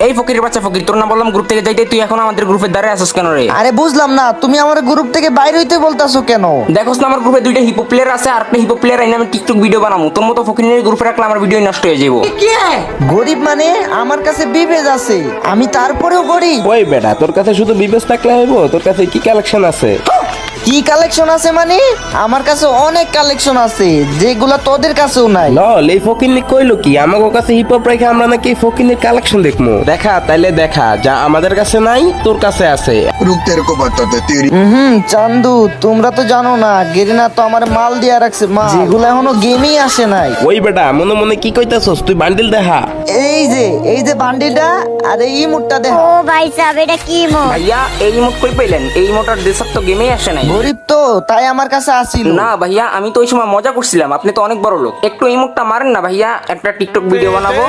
এই ফকিরের বাচ্চা ফকির, তোর না বললাম গ্রুপ থেকে যাইতে, তুই এখন আমাদের গ্রুপের দ্বারে আসিস কেন রে? আরে বুঝলাম না, তুমি আমার গ্রুপ থেকে বাইরে হইতে বলতাছো কেন? দেখোস না আমার গ্রুপে দুইটা হিপো প্লেয়ার আছে, আর একটা হিপো প্লেয়ার আইনা আমি টিকটক ভিডিও বানাবো। তোর মতো ফকিরের গ্রুপে রাখলে আমার ভিডিও নষ্ট হয়ে যাবো। গরিব মানে আমার কাছে বিবেজ আছে, আমি তারপরেও গরিব। ওই বেটা, তোর কাছে শুধু বিবেচ থাকলে হইব? তোর কাছে কি কালেকশন আছে? কি কালেকশন আছে মানে? আমার কাছে অনেক কালেকশন আছে যেগুলা তোদের কাছেও নাই। লল, এই ফকিরনি কইলো কি আমাদের কাছে হিপ হপ রেখে আমরা নাকি ফকিরনির কালেকশন দেখবো? দেখা তাইলে দেখা, যা আমাদের কাছে নাই তোর কাছে আছে। रुक तेरे को बताते तेरी চান্দু, তোমরা তো জানো না, গেরিনা তো আমার মাল দিয়া রাখছে, মাল যেগুলো এখনো গেমই আসে নাই। ওই বেটা, মনে মনে কি কইতাছস? তুই বান্ডিল দেখা। এই যে বান্ডিলটা আর এই মুটটা দেখ। ও ভাই সাহেব, এটা কি মো? ভাইয়া এই ইমোট কই পাইলেন? এই ইমোটার দেশক তো গেমেই আসে নাই। গরিব তো তাই আমার কাছে আসিল। না ভাইয়া, আমি তো ওই সময় মজা করছিলাম, আপনি তো অনেক বড় লোক। একটু ইমোটটা মারেন না ভাইয়া, একটা টিকটক ভিডিও বানাবো।